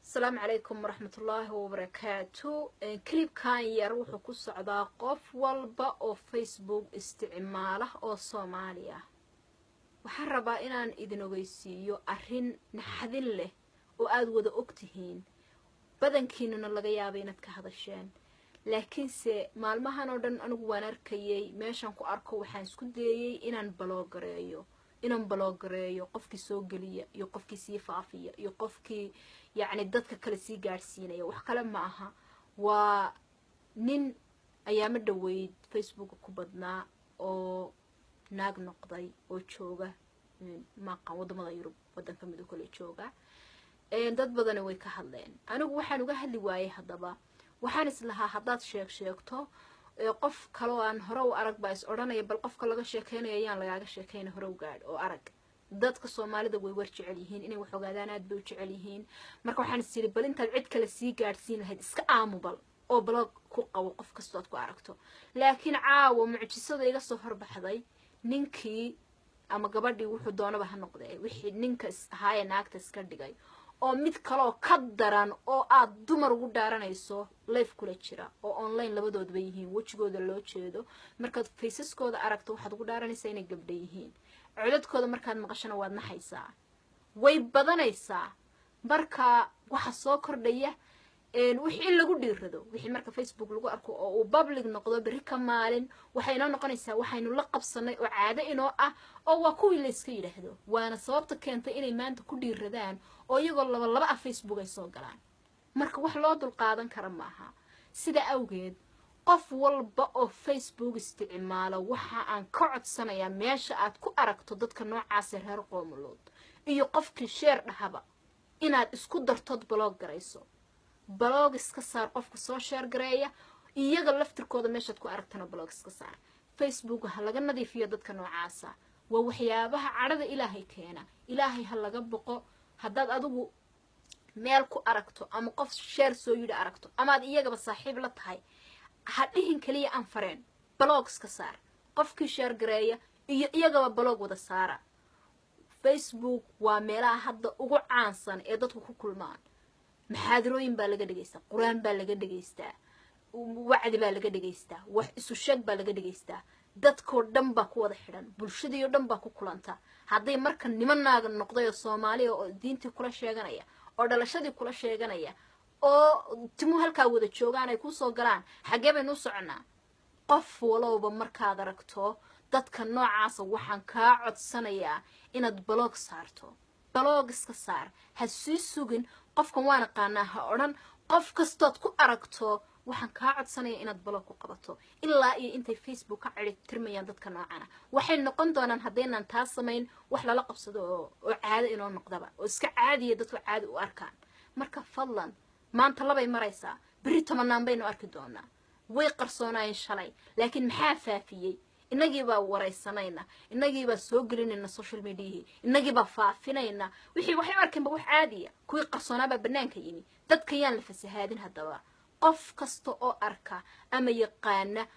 السلام عليكم ورحمة الله وبركاته. كليب كان يروح قصة على قف والبا أو فيسبوك استعماله أو صوماليا وحربا إنان إذن ويسيو أرهن نحذن له وآد وذا أكتهين بدن كينونا لغيابينتك هذا الشان لكن سي مالمها نودن أنو نركيي ميشان كو أركو وحان سكديي إنان بلوغريو qofkii soo geliya iyo qofkii sii faafiya iyo qofkii yani dadka kale sii gaarsiinaya wax kale ma aha waa nin ayaama dhaweyd Facebook ku badnaa oo naag noqday oo jooga maqan wadamada Yurub wadanka mid kale jooga dad badan way ka hadleen anigu waxaan uga hadli waayay hadaba waxaan islahaa hadaad sheegto qof kale oo aan hore u arag baa is oranaya bal qofka laga sheekeynayo ayaan lagaaga sheekeyn hore u gaad oo arag dadka Soomaalida way war jecel yihiin inay wax ogaadaan aad bay u jecel yihiin marka waxaan isiri bal intaad cid kale sii gaarsiin lahayd iska aamubal oo blog ku qabo qof kasta aad ku aragto laakiin caawa mucjisada iga soo horbaxday ninkii ama gabadhii wuxuu doonaba ha noqday wixii ninka ahaay naagta iska dhigay oo mid kale oo ka daran oo aad dumar ugu dhaaranayso live kula jira oo online labadoodba yihiin wajigooda loo jeedo markaad faceeskooda aragto waxaad ugu dhaaranaysaa inay gabdho yihiin codadkooda markaad maqashana waad naxaysaa way badanaysaa marka waxa soo kordhaya wixii lagu dhiirado wixii marka Facebook lagu arko oo uu public noqdo bari ka maalin waxayna noqonaysaa waxaynu la qabsanay oo caado inoo ah oo waa kuwii la iska yiraahdo waana sababta keentay inay maanta ku dhiiradaan oo iyagoo laba Facebook ay soo galaan marka wax loo dul qaadan kara maaha sida awgeed qof walba oo Facebook isticmaalo waxa aan ka codsanayaa meesha aad ku aragto dadka noocaas reer qoomolood iyo qofkii share dhahaba inaad isku dartod blog garayso blog iska saar qofka soo share gareeya iyaga laftirkooda meeshaad ku aragtana blog iska saar Facebook ha laga nadiifiyo dadka noocaasa waa waxyaabaha carada Ilaahay keena Ilaahay ha laga boqo hadaad adigu meel ku aragto ama qof share soo yiri aragto ama aad iyagaba saaxiib la tahay hadhihin kaliya aan fareen blog iska saar qofkii share gareeya iyo iyagaba blog wada saara Facebook waa meelaha hadda ugu caansan ee dadku ku kulmaan maxaadirooyin baa laga dhageystaa quraan baa laga dhageystaa wacdi baa laga dhageystaa wax isu sheeg baa laga dhageystaa dadkoo dhan baa ku wada xidhan bulshadii dhan baa ku kulanta haday marka nimanaaga noqday Soomaaliya oo diintii kula sheeganaya oo dhalashadii kula sheeganaya oo timu halka wada joogaan ay ku soo galaan xagee baynu soconaa qof walowba markaad aragto dadka noocaas waxaan ka codsanayaa inaad blog saarto blog iska saar ha sii sugin qofkan waan aqaanaa ha oran qof kastood ku aragto waxaan ka codsanayaa inaad blog ku qabato ilaa iyo intay Facebook ka ciribtirmayaan dadka noocana waxay noqon doonaan hadeenan taas sameyn wax lala qabsado oo caado inoo noqdaba oo iska caadiye dadku caadi u arkaan marka fadlan maanta labay maraysaa bari tobanaan baynu arki doonaa way qarsoonayeen shalay laakiin maxaa faafiyay inagii baa waraysanayna inagii baa soo gelinayna social media inagii baa faafinayna wixii waxay arkeenba wax caadiya kuwii qarsoonaba banaanka yimi dadka yaan la fasahaadin hadaba qof kasta oo arka ama yaqaana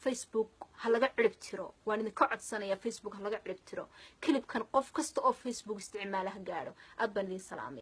Facebook ha laga ciribtiro waan idin ka codsanayaa Facebook ha laga ciribtiro klibkan qof kasta oo Facebook isticmaalaha gaaro aad baan idin salaamay